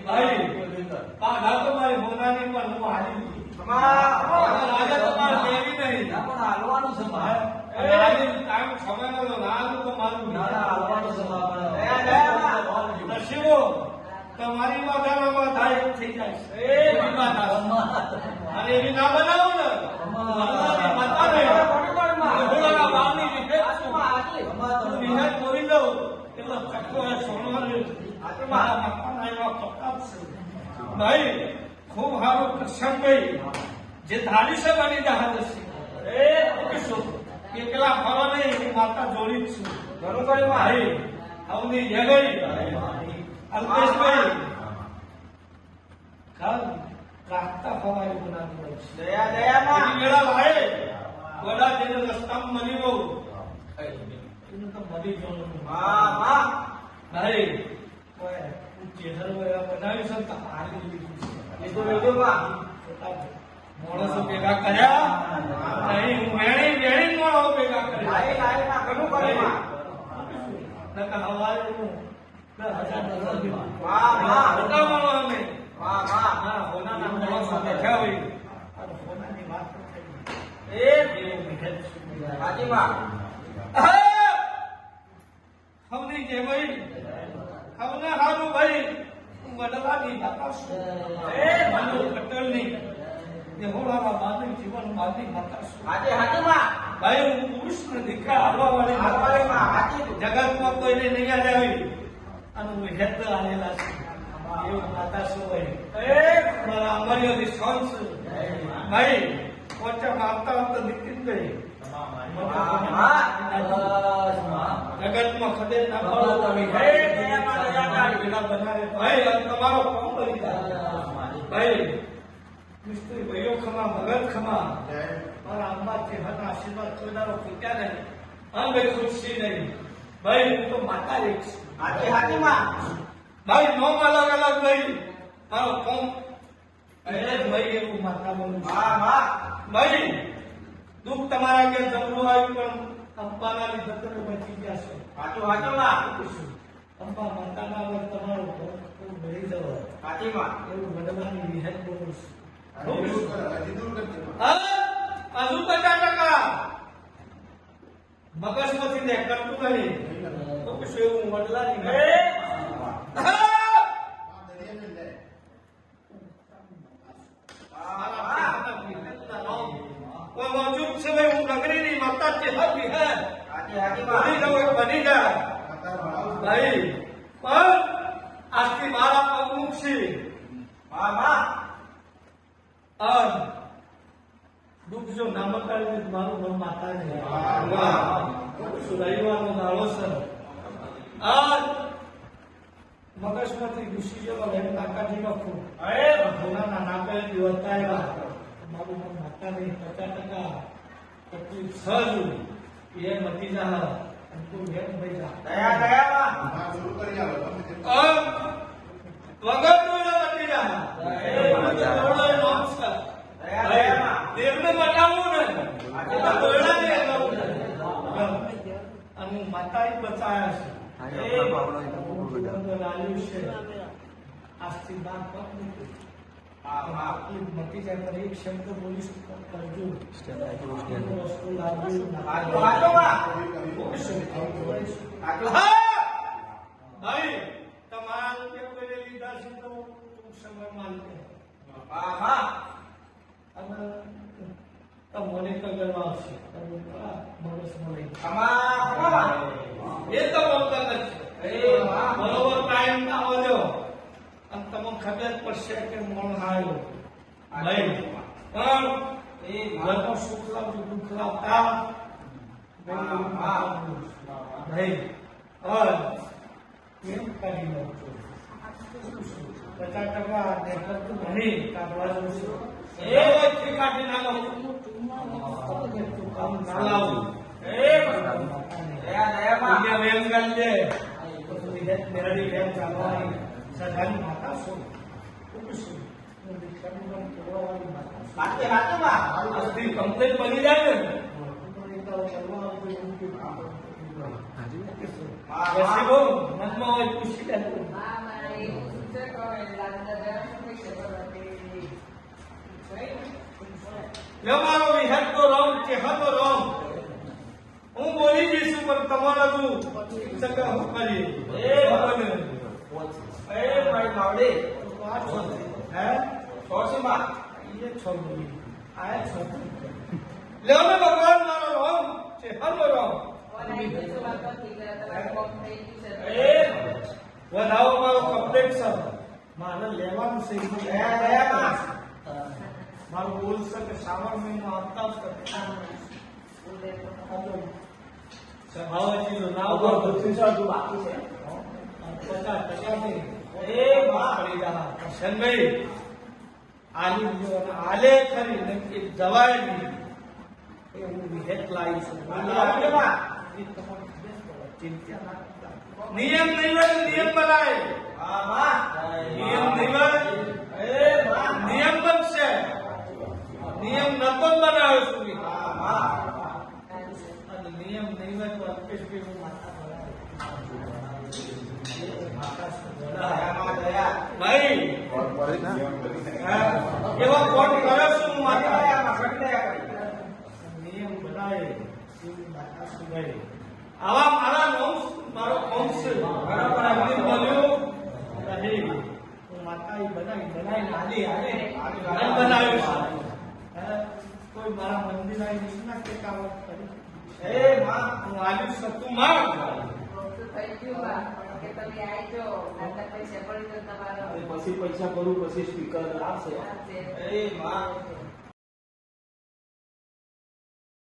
ભાઈ પાછા તો મારી હોનાની પણ હું હાલી રાજા તમારે દેવી નહીં પણ હાલવાનું છે ભાઈ ટાઈમ સમય નો રાજ તો મારું હાલવાનું છે નશીબો તમારી માથામાં થાય એમ થઈ જાય એવી માથા અને એવી ના બનાવો ને અલ્લાહની માતા ને ઘોડાના બાવની વિહત બોલી દઉં એટલે ચક્કો સોનવાનું મારા મકાન આવ્યા પક્કા છે ભાઈ ખૂબ સારું કૃષ્ણભાઈ જે ધારી છે બની જહાજ છે શું એકલા ફરવા નહીં એની માતા જોડી જ છું ઘણું કર્યું ભાઈ અવની જગઈ અલ્પેશભાઈ કાલ રાખતા ફવાય બનાવી દયા દયામાં મેળા લાય વડા જેને રસ્તામાં મળી ગયું એને તો મળી ગયું ભાઈ ચેહર બનાવી શકતા હારી લીધું માણસો ભેગા કર્યા નહીં વેણી વેણી માણસો ભેગા કર્યા ઘણું કર્યું નકા હવારે ભાઈ હું પુરુષ ને દીકરા હાલવા વાળી જગતમાં કોઈને નહીં આવી અને હું હેત આવેલા છે એવું માતા શું હોય મારા અમરીઓની સોન છું ભાઈ પોચા મારતા આવતા નીકળી ગઈ જગતમાં ખડે ના પડો ભાઈ તમારો કોમ કરી ભાઈ મિસ્ત્રી ભાઈઓ ખમા મગર ખમા મારા અંબાથી હના આશીર્વાદ કોઈનારો ફૂટ્યા નહીં હા ભાઈ ખુશી નહીં ભાઈ હું તો માતા એક છું ભાઈ નો અલગ અલગ ભાઈ મારો કોમ ભાઈ એવું માતા બનું ભાઈ દુઃખ તમારા ઘેર જમવું આવ્યું પણ અંબાના લીધે તમે બચી ગયા છો અંબા માતાના વગર તમારો ભરી જવો એવું વડવાની વિહેત બોલું છું હજુ 50% મગજમાંથી ને કરતું નહીં તો કશું એવું વડલાની મોજૂદ છે ભાઈ હું નગરીની માતા છે બની જાઉં બની જાય ભાઈ પણ આજથી મારા પગ મૂકશે દુઃખ જો ના બતાવી મારું મન માતા ને રવિવારનો દાડો છે મગજમાંથી ઘૂસી જવા એમ તાકાજી નાખું ભોલાના નાકે વર્તાયેલા મારું મન માતા નહીં 50% તકલીફ સહજ એ મતી જા તું વેત ભાઈ જા વગર મતી જા દેવને બતાવવું ને અને માતા બચાયા છે આજથી બાદ મતી જાય પર એક શબ્દ બોલીશ કરજો વસ્તુ લાવ્યું ભાઈ તમારા કોઈને લીધા છે તો ટૂંક સમયમાં મને કરવા આવશે એ તો બરોબર ટાઈમ ના આવજો અને તમને ખબર પડશે કે મોણ આવ્યો ભાઈ પણ એ ઘરનો સુખ લાવજો દુઃખ લાવતા ભાઈ કેમ કરી લો 50% ભણી કાઢવા જવું છે કાઢી નાખો કામ ના લાવું સજાની માતા શું કમ્પ્લેટ બની જાય ને મનમાં હોય પૂછી લે મારો વિહત તો રોમ ચેહતો રોમ હું બોલી જઈશું પણ તમારા તું સગા હું કરી ભાઈ માવડે હે છોસીમાં ये छोड़ी आए छोड़ी ले मैं भगवान मारो राम से हर राम વધાવો મારો કમ્પ્લેટ સર મારે લેવાનું છે દયામાં મારું બોલ છે કે શ્રાવણ મહિનો આવતા જ સભાવાજી નું નામ બાકી છે 50% નહીં વાહ પડી જા શનભાઈ આલી જો આલે ખરી નક્કી જવાય નહીં એવું વિહેત લાવી છે ચિંતા ના નિયમ નહીં હોય નિયમ બનાય નિયમ નહીં હોય નિયમ બનશે નિયમ નતો બનાવ્યો સુધી અને નિયમ નહીં હોય તો અલ્પેશભાઈ હું માતા ભાઈ એવા કોટ કરે છું હું માતા નિયમ બનાવે એવી માતા સુધારી આવા મારા વંશ મારો વંશ બરાબર અગ્નિ બન્યો નહીં હું માતા એ બનાવી બનાવ્યું છે કોઈ મારા મંદિર આવી ના કે કામ કરી હું આવ્યું છું તું માર પછી પૈસા ભરું પછી સ્પીકર આવશે